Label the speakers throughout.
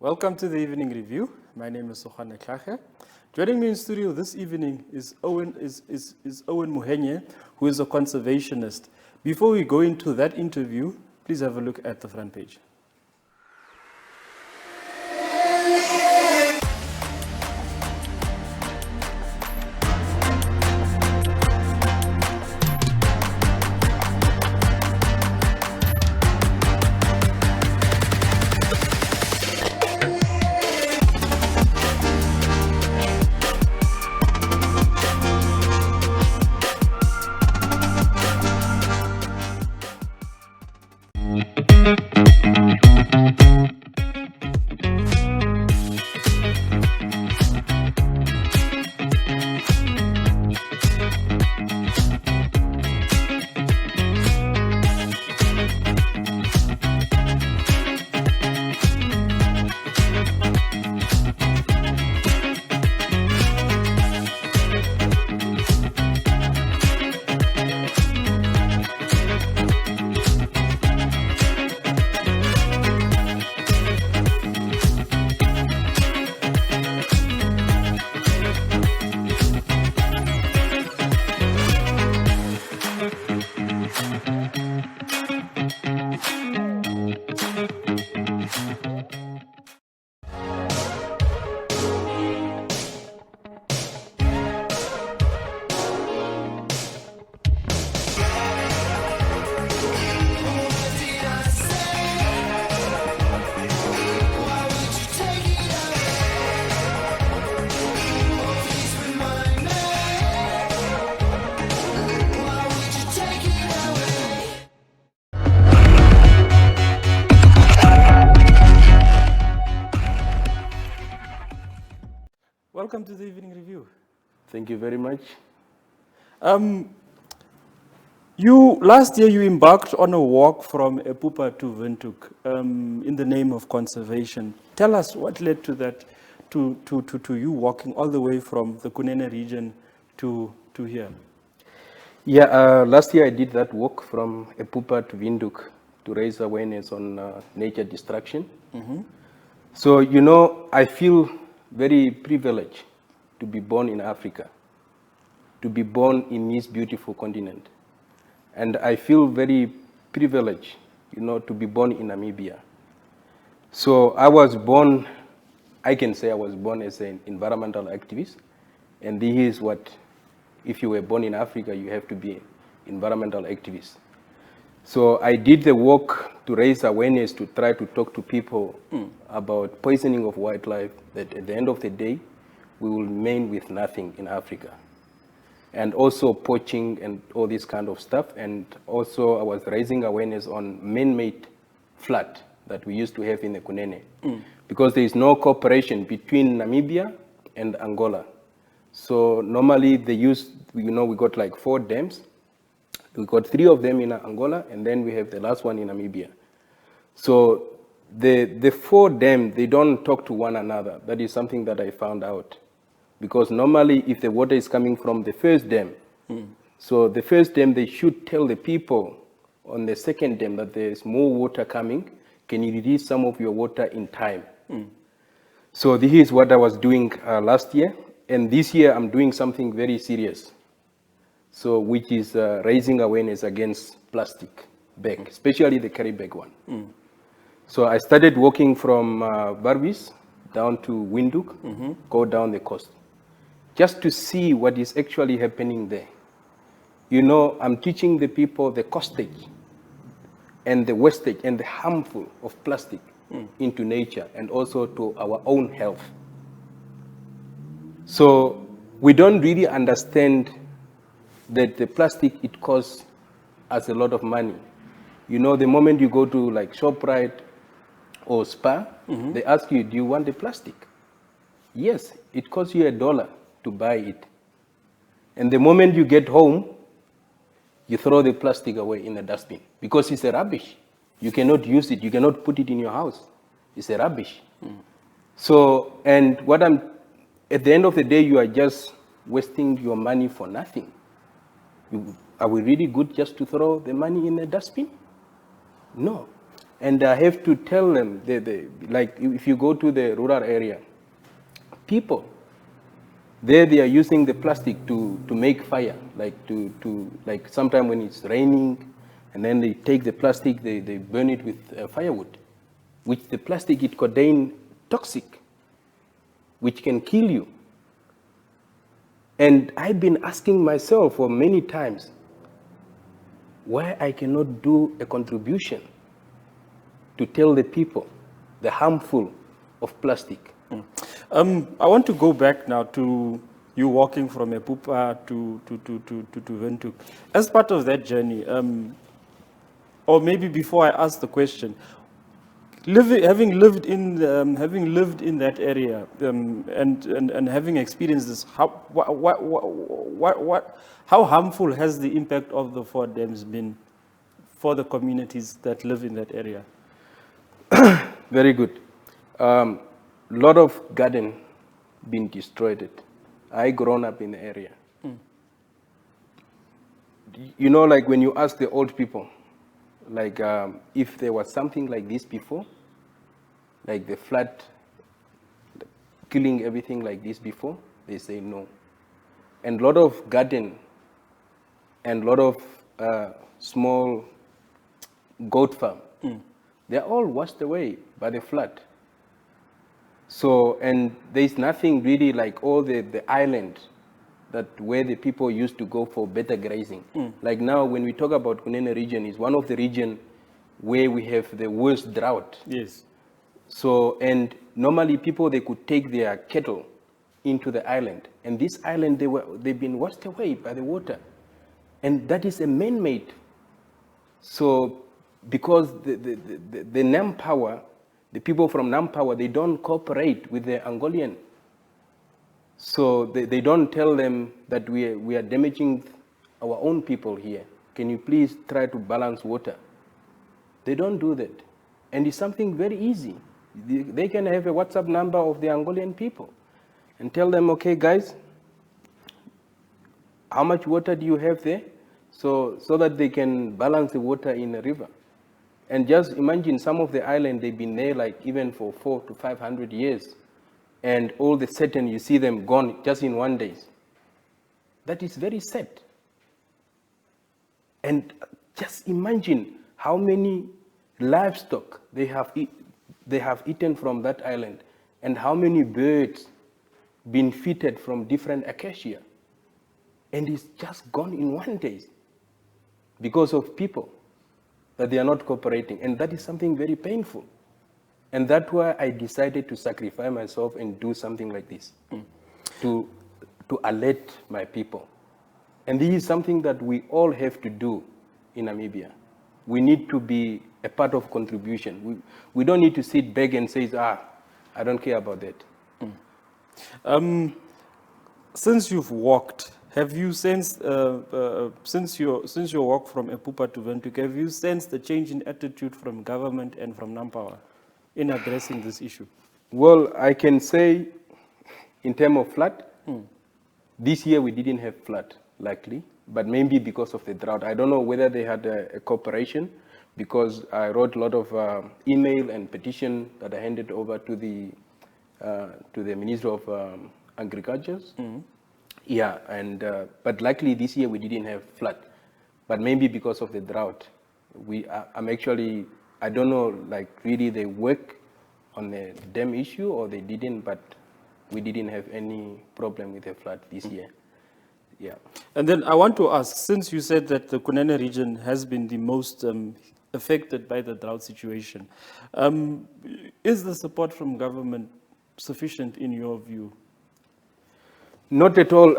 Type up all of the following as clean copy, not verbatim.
Speaker 1: Welcome to the Evening Review. My name is Sohane Klache. Joining me in studio this evening is Owen Muhenje, who is a conservationist. Before we go into that interview, please have a look at the front page. Welcome to the Evening Review.
Speaker 2: Thank you very much.
Speaker 1: Last year you embarked on a walk from Opuwo to Windhoek in the name of conservation. Tell us what led to that, to you walking all the way from the Kunene region to here.
Speaker 2: Yeah, last year I did that walk from Opuwo to Windhoek to raise awareness on nature destruction. Mm-hmm. So, I feel very privileged to be born in Africa, to be born in this beautiful continent. And I feel very privileged, to be born in Namibia. So I can say I was born as an environmental activist. And this is what, if you were born in Africa, you have to be an environmental activist. So I did the work to raise awareness, to try to talk to people about poisoning of wildlife, that at the end of the day, we will remain with nothing in Africa. And also poaching and all this kind of stuff. And also I was raising awareness on man-made flood that we used to have in the Kunene. Because there is no cooperation between Namibia and Angola. So normally they use, we got like 4 dams. We got 3 of them in Angola, and then we have the last one in Namibia. So the 4 dams, they don't talk to one another. That is something that I found out. Because normally, if the water is coming from the first dam, so the first dam, they should tell the people on the second dam that there's more water coming. Can you release some of your water in time? So this is what I was doing last year. And this year, I'm doing something very serious. So, which is raising awareness against plastic bag, especially the carry bag one. So I started walking from Barbis down to Windhoek, go down the coast, just to see what is actually happening there. I'm teaching the people the costage and the wastage and the harmful of plastic into nature and also to our own health. So we don't really understand that the plastic, it costs us a lot of money. The moment you go to like ShopRite or Spar, they ask you, do you want the plastic? Yes, it costs you $1 to buy it. And the moment you get home, you throw the plastic away in the dustbin because it's a rubbish. You cannot use it. You cannot put it in your house. It's a rubbish. So, and at the end of the day, you are just wasting your money for nothing. Are we really good just to throw the money in the dustbin? No. And I have to tell them, like if you go to the rural area, people, there they are using the plastic to make fire, like sometime when it's raining, and then they take the plastic, they burn it with firewood, which the plastic, it contains toxic, which can kill you. And I've been asking myself for many times why I cannot do a contribution to tell the people the harmful of plastic.
Speaker 1: I want to go back now to you walking from Epupa to Windhoek. As part of that journey, or maybe before I ask the question, having lived in that area and having experienced this, how harmful has the impact of the 4 dams been for the communities that live in that area?
Speaker 2: Very good. Lot of garden been destroyed. I grown up in the area. You know, like when you ask the old people, like if there was something like this before, like the flood killing everything like this before, they say no. And a lot of garden and a lot of small goat farm, they're all washed away by the flood. So, and there's nothing really like all the island that where the people used to go for better grazing. Like now, when we talk about Kunene region, is one of the region where we have the worst drought.
Speaker 1: Yes.
Speaker 2: So, and normally people, they could take their cattle into the island. And this island, they've been washed away by the water. And that is a man-made. So, because the Nampower, the people from Nampower, they don't cooperate with the Angolian. So they don't tell them that we are damaging our own people here. Can you please try to balance water? They don't do that. And it's something very easy. They can have a WhatsApp number of the Angolan people and tell them, okay, guys, how much water do you have there? So that they can balance the water in the river. And just imagine some of the island, they've been there like even for 400 to 500 years. And all of a sudden you see them gone just in 1 day. That is very sad. And just imagine how many livestock they have eaten from that island, and how many birds been fitted from different acacia. And it's just gone in 1 day because of people, that they are not cooperating. And that is something very painful. And that's why I decided to sacrifice myself and do something like this, to alert my people. And this is something that we all have to do in Namibia. We need to be a part of contribution. We don't need to sit back and say, I don't care about that.
Speaker 1: Since you've walked, have you sensed, since your walk from Epupa to Windhoek, have you sensed the change in attitude from government and from Nampower in addressing this issue?
Speaker 2: Well, I can say in terms of flood, this year we didn't have flood, likely, but maybe because of the drought. I don't know whether they had a cooperation, because I wrote a lot of email and petition that I handed over to the Minister of Agriculture. Yeah, and but likely this year we didn't have flood, but maybe because of the drought. I'm actually, I don't know, like really they work on the dam issue or they didn't, but we didn't have any problem with the flood this year. Yeah. And
Speaker 1: then I want to ask, since you said that the Kunene region has been the most affected by the drought situation, is the support from government sufficient in your view?
Speaker 2: Not at all.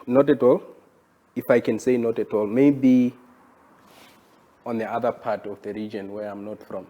Speaker 2: Not at all. If I can say not at all. Maybe on the other part of the region where I'm not from.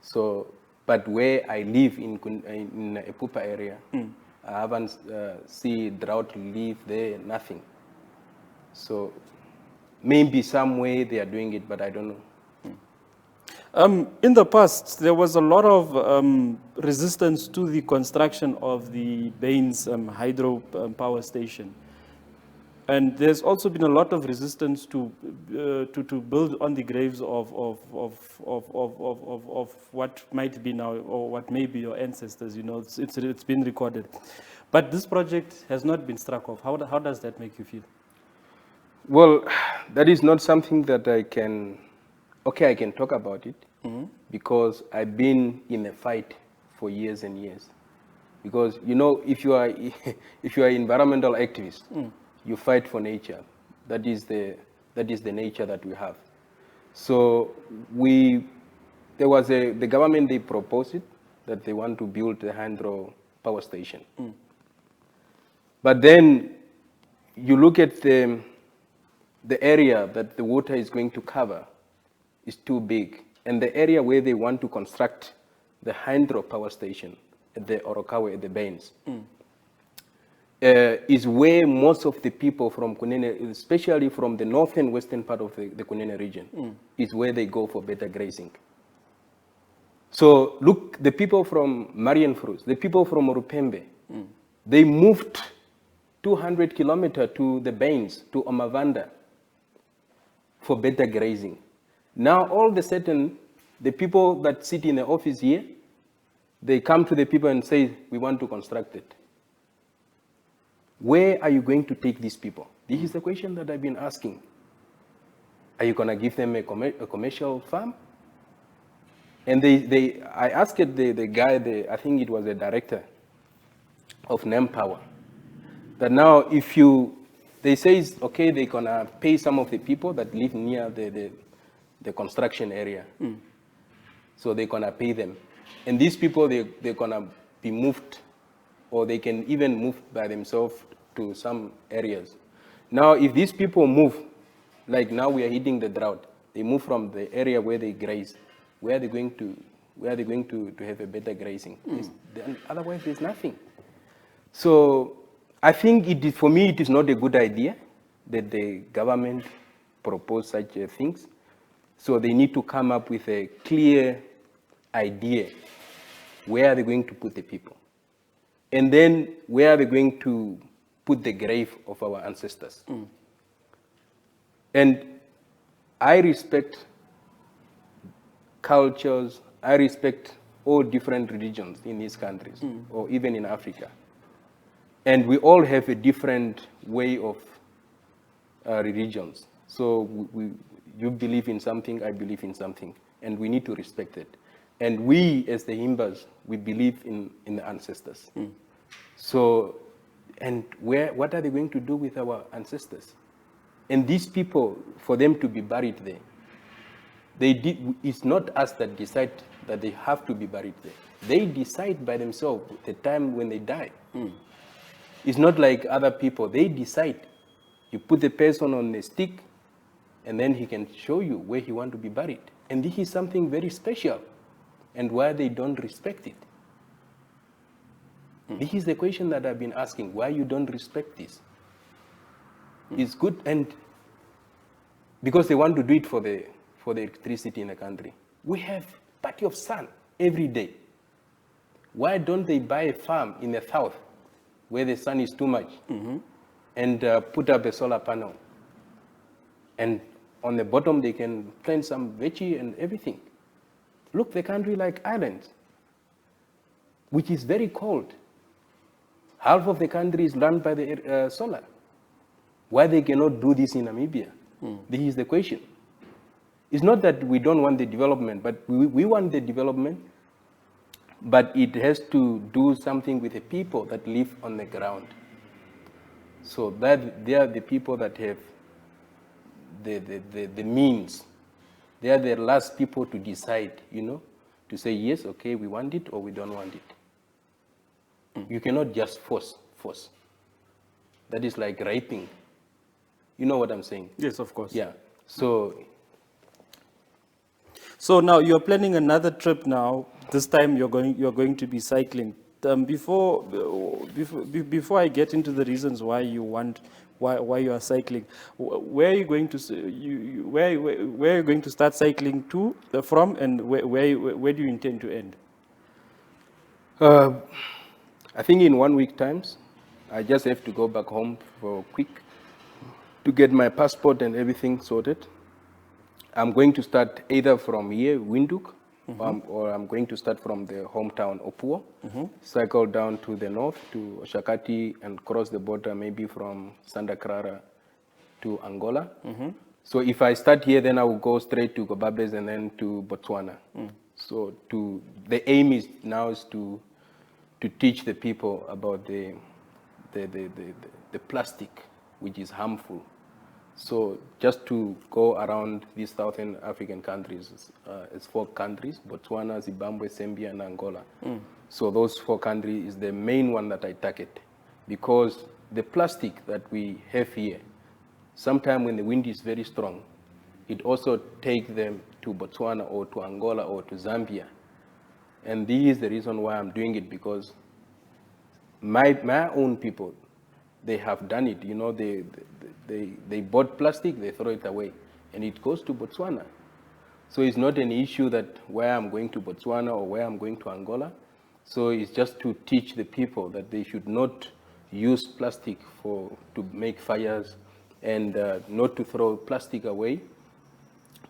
Speaker 2: So, but where I live in Epupa area, I haven't seen drought relief there, nothing. So maybe some way they are doing it, but I don't know.
Speaker 1: In the past, there was a lot of resistance to the construction of the Baines hydro power station. And there's also been a lot of resistance to build on the graves of what might be now or what may be your ancestors. You know, it's been recorded, but this project has not been struck off. How does that make you feel?
Speaker 2: Well, that is not something that I can talk about it, because I've been in a fight for years and years. Because, you know, if you are an environmental activist, you fight for nature. That is the nature that we have. So the government, they proposed it, that they want to build a hydro power station. But then you look at the area that the water is going to cover is too big. And the area where they want to construct the hydro power station at the Orokawe, at the Bains, is where most of the people from Kunene, especially from the northern and western part of the Kunene region, is where they go for better grazing. So look, the people from Marienfrus, the people from Orupembe, they moved 200 kilometers to the Bains, to Omavanda, for better grazing. Now, all of a sudden, the people that sit in the office here, they come to the people and say, we want to construct it. Where are you going to take these people? This is the question that I've been asking. Are you going to give them a commercial farm? And I asked the guy, I think it was the director of NemPower, that now they say, okay, they're going to pay some of the people that live near the construction area. So they're going to pay them. And these people, they're going to be moved, or they can even move by themselves to some areas. Now, if these people move, like now we are hitting the drought, they move from the area where they graze, where are they going to have a better grazing? Otherwise, there's nothing. So I think for me, it is not a good idea that the government propose such things. So they need to come up with a clear idea. Where are they going to put the people? And then where are they going to put the grave of our ancestors? And I respect cultures, I respect all different religions in these countries, or even in Africa. And we all have a different way of religions. So you believe in something, I believe in something, and we need to respect it. And we, as the Himbas, we believe in the ancestors. So, and what are they going to do with our ancestors? And these people, for them to be buried there, it's not us that decide that they have to be buried there. They decide by themselves the time when they die. It's not like other people. They decide. You put the person on a stick, and then he can show you where he wants to be buried. And this is something very special. And why they don't respect it? This is the question that I've been asking, why you don't respect this? It's good, and because they want to do it for the electricity in the country. We have plenty of sun every day. Why don't they buy a farm in the south where the sun is too much and put up a solar panel? And on the bottom, they can plant some veggie and everything. Look, the country like Ireland, which is very cold. Half of the country is run by the solar. Why they cannot do this in Namibia? This is the question. It's not that we don't want the development, but we want the development, but it has to do something with the people that live on the ground. So that they are the people that have the means. They are the last people to decide, to say, yes, okay, we want it or we don't want it. You cannot just force. That is like raping. You know what I'm saying?
Speaker 1: Yes, of course.
Speaker 2: Yeah.
Speaker 1: So now you're planning another trip now. This time you're going to be cycling. Before I get into the reasons why you are cycling, where are you going to where are you going to start cycling from, and where do you intend to end?
Speaker 2: I think in 1 week times, I just have to go back home for a quick to get my passport and everything sorted. I'm going to start either from here, Windhoek, or I'm going to start from the hometown, Opuwo, cycle down to the north to Shakati and cross the border maybe from Santa Clara to Angola. So if I start here, then I will go straight to Gobabes and then to Botswana. So the aim is now is to teach the people about the plastic, which is harmful. So just to go around these Southern African countries, it's 4 countries, Botswana, Zimbabwe, Zambia, and Angola. So those 4 countries is the main one that I target, because the plastic that we have here, sometimes when the wind is very strong, it also takes them to Botswana or to Angola or to Zambia. And this is the reason why I'm doing it, because my own people, they have done it. You know, they bought plastic, they throw it away, and it goes to Botswana. So it's not an issue that where I'm going to Botswana or where I'm going to Angola. So it's just to teach the people that they should not use plastic to make fires, and not to throw plastic away,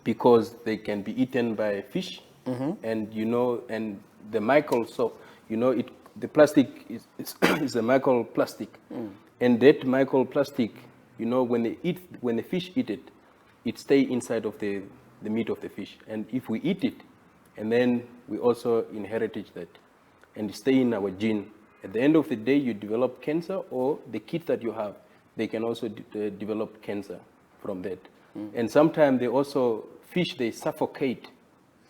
Speaker 2: because they can be eaten by fish. And you know, and the the plastic is a microplastic. And that microplastic, you know, when the fish eat it, it stays inside of the meat of the fish. And if we eat it, and then we also inherited that, and stay in our gene, at the end of the day, you develop cancer, or the kids that you have, they can also develop cancer from that. And sometimes fish, they suffocate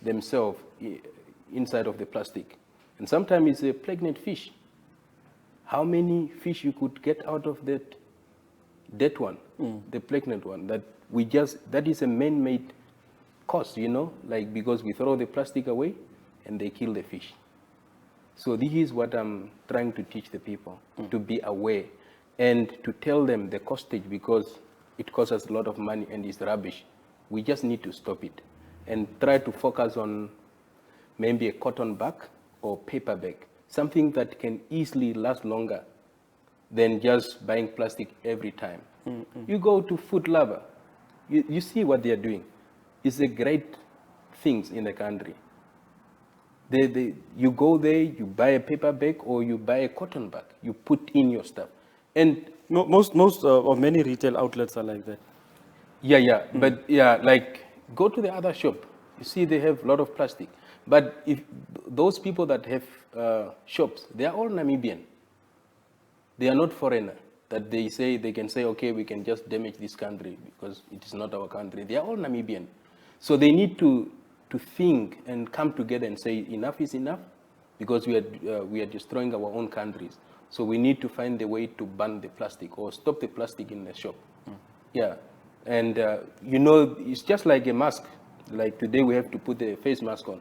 Speaker 2: themselves inside of the plastic. And sometimes it's a pregnant fish. How many fish you could get out of that one, the pregnant one, that is a man-made cause, you know, like, because we throw the plastic away and they kill the fish. So this is what I'm trying to teach the people, to be aware and to tell them the costage, because it costs us a lot of money and it's rubbish. We just need to stop it and try to focus on maybe a cotton bag or paper bag, something that can easily last longer than just buying plastic every time. You go to Food Lover, you see what they are doing. It's a great things in the country. You go there, you buy a paper bag or you buy a cotton bag, you put in your stuff. And
Speaker 1: most or many retail outlets are like that.
Speaker 2: But like, go to the other shop, you see they have a lot of plastic. But if those people that have shops, they are all Namibian. They are not foreigner, that they can say, okay, we can just damage this country because it is not our country. They are all Namibian. So they need to think and come together and say, enough is enough, because we are destroying our own countries. So we need to find a way to ban the plastic or stop the plastic in the shop. And you know, it's just like a mask. Like today we have to put the face mask on.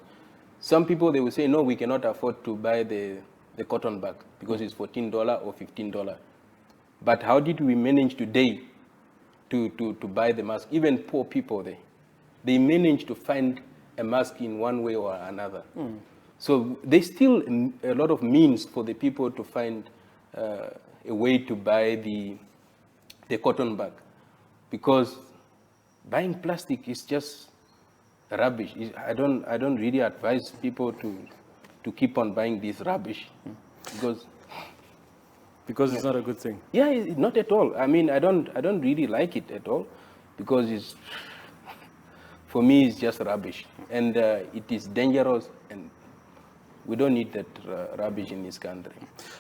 Speaker 2: Some people, they will say, no, we cannot afford to buy the cotton bag because it's $14 or $15. But how did we manage today to buy the mask? Even poor people, they managed to find a mask in one way or another. So there's still a lot of means for the people to find a way to buy the cotton bag, because buying plastic is just rubbish. I don't really advise people to keep on buying this rubbish,
Speaker 1: because it's not a good thing.
Speaker 2: Yeah, not at all. I mean, I don't really like it at all, because for me it's just rubbish, and it is dangerous, and we don't need that rubbish in this country.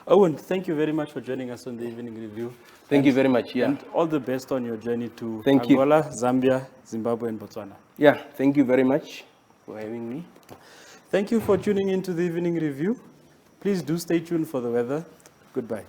Speaker 1: Owen, thank you very much for joining us on the Evening Review.
Speaker 2: Thank you very much.
Speaker 1: And all the best on your journey to
Speaker 2: Thank
Speaker 1: Angola, Zambia, Zimbabwe, and Botswana.
Speaker 2: Yeah, thank you very much for having me.
Speaker 1: Thank you for tuning in to the Evening Review. Please do stay tuned for the weather. Goodbye.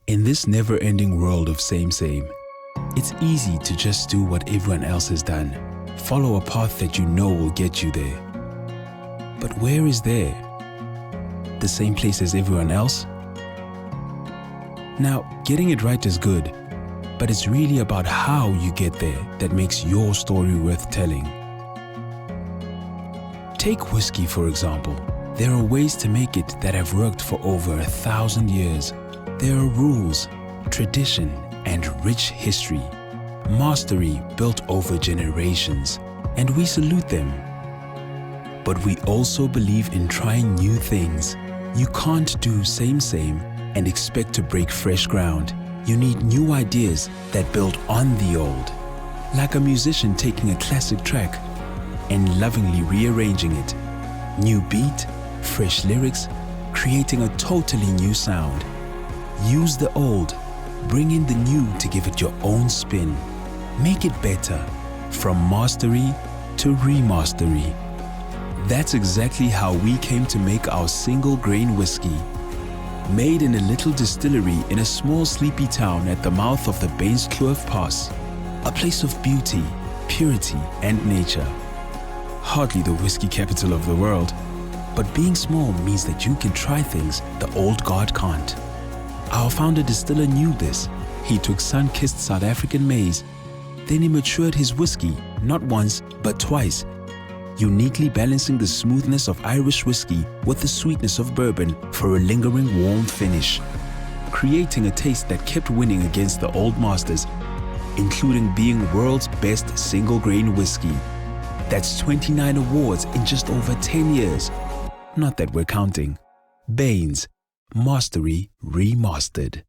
Speaker 3: In this never-ending world of same, it's easy to just do what everyone else has done. Follow a path that you know will get you there. But where is there? The same place as everyone else? Now, getting it right is good, but it's really about how you get there that makes your story worth telling. Take whiskey, for example. There are ways to make it that have worked for over 1,000 years. There are rules, tradition, and rich history. Mastery built over generations, and we salute them. But we also believe in trying new things. You can't do same and expect to break fresh ground. You need new ideas that build on the old. Like a musician taking a classic track and lovingly rearranging it. New beat, fresh lyrics, creating a totally new sound. Use the old, bring in the new to give it your own spin. Make it better, from mastery to remastery. That's exactly how we came to make our single grain whiskey. Made in a little distillery in a small sleepy town at the mouth of the Bainskloof Pass. A place of beauty, purity, and nature. Hardly the whiskey capital of the world, but being small means that you can try things the old guard can't. Our founder distiller knew this. He took sun-kissed South African maize. Then he matured his whiskey, not once, but twice, uniquely balancing the smoothness of Irish whiskey with the sweetness of bourbon for a lingering warm finish, creating a taste that kept winning against the old masters, including being world's best single-grain whiskey. That's 29 awards in just over 10 years. Not that we're counting. Baines, Mastery Remastered.